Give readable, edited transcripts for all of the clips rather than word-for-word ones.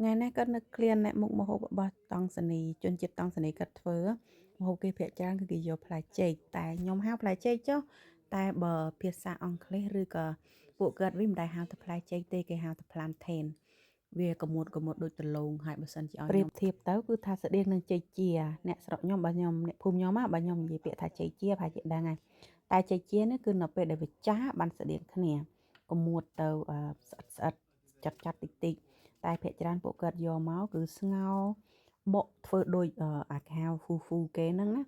ថ្ងៃនេះគាត់នឹកឃ្លានអ្នកមុខម្ហូបរបស់តង់សានីជនជាតិតង់សានីគាត់ធ្វើម្ហូបគេភាគច្រើនគឺគេយកផ្លែចេកតែខ្ញុំហៅផ្លែចេកចុះតែបើភាសាអង់គ្លេសឬក៏ពួកគាត់វិញមិនដែលហៅថាផ្លែចេកទេគេហៅថា plantain វាកមុតដូចដលងហើយបើសិនជាឲ្យខ្ញុំធៀបទៅគឺថាស្តៀងនឹងចេកជាអ្នកស្រុកខ្ញុំបើខ្ញុំអ្នកភូមិខ្ញុំបើខ្ញុំនិយាយពាក្យថាចេកជាប្រហែលជាដឹងហើយតែចេកជានេះគឺនៅពេលដែលវាចាស់បានស្តៀងគ្នាកមុតទៅស្អិតចាត់តិចតែភាគច្រើនពួកគាត់យកមកគឺស្ងោបុកធ្វើដូចអាកៅហ្វូគេហ្នឹងណា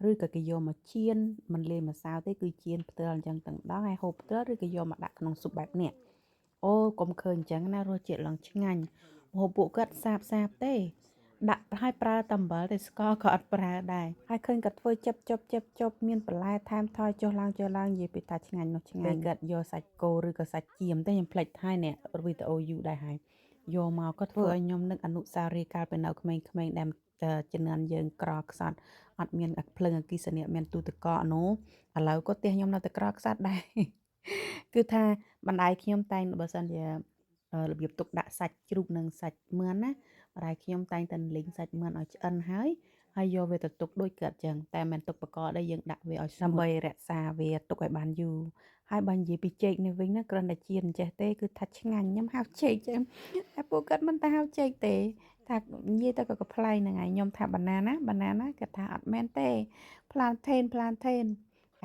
ឬក៏គេយកមកចៀនមិនលាយម្សៅទេគឺចៀនផ្ទាល់អញ្ចឹងទាំងដងហើយហូបផ្ទាល់ឬក៏យកមកដាក់ក្នុងស៊ុបបែបនេះអូកុំឃើញអញ្ចឹងណារសជាតិឡើងឆ្ងាញ់ម្ហូបពួកគាត់សាបទេដាក់ឲ្យប្រើតែអំបិលតែស្ករក៏អត់ប្រើដែរហើយឃើញគាត់ធ្វើចុបមានបន្លែថែមថយចុះឡើងនិយាយពីថាឆ្ងាញ់នោះឆ្ងាញ់គាត់យកសាច់គោឬក៏សាច់ចៀមទេខ្ញុំភ្លេចហើយនេះវីដេអូយូរដែរហើយយកមកក៏ធ្វើឲ្យខ្ញុំនឹកអនុស្សាវរីយ៍កាលពីនៅក្មេងៗដែលជំនាន់យើងក្រខ្សត់អត់មានភ្លើងអគ្គិសនីមានទូទឹកកកនោះឥឡូវក៏ផ្ទះខ្ញុំនៅតែក្រខ្សត់ដែរគឺថាបណ្ដាយខ្ញុំតែងបើសិនជារបៀបទុកដាក់សាច់ជ្រូកនិងសាច់មឿនណាបណ្ដាយខ្ញុំតែងតែលីងសាច់មឿនឲ្យឆ្អិនហើយយកវាទៅទុកដូចគាត់ចឹងតែមិនទុកបកកដែរយើងដាក់វាឲ្យដើម្បីរក្សាវាទុកឲ្យបានយូរហើយបើនិយាយពីចេកនេះវិញណាគ្រាន់តែជៀនចេះទេគឺថាឆ្ងាញ់ខ្ញុំហៅចេកចឹងតែពួកគាត់មិនតែហៅចេកទេថានិយាយទៅក៏ប្លែកហ្នឹងហើយខ្ញុំថាបាណាណាគាត់ថាអត់មែនទេ plantain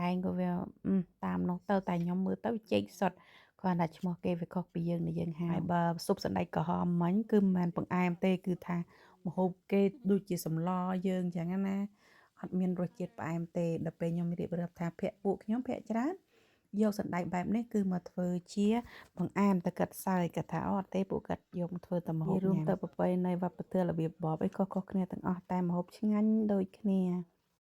ឯងក៏វាតាមនោះទៅតែខ្ញុំមើលទៅចេកសុទ្ធគ្រាន់តែឈ្មោះគេវាខុសពីយើងដែលយើងហៅហើយបើស៊ុបសណ្តែកក្រហមមិញគឺមិនមែនបង្អែមទេគឺថាម្ហូបគេដូចជាសម្លយើងចឹងណាអត់មានរសជាតិផ្អែមទេដល់ពេលខ្ញុំរៀបរាប់ថាពួកខ្ញុំភាគច្រើនយកសណ្តែកបែបនេះគឺមកធ្វើជាបង្អែមទៅកាត់សើចគាត់ថាអត់ទេពួកគាត់យកមកធ្វើតែម្ហូបរួមទៅប្រពៃណីវប្បធម៌របៀបបបអីខុសគ្នាទាំងអស់តែម្ហូបឆ្ងាញ់ដូចគ្នា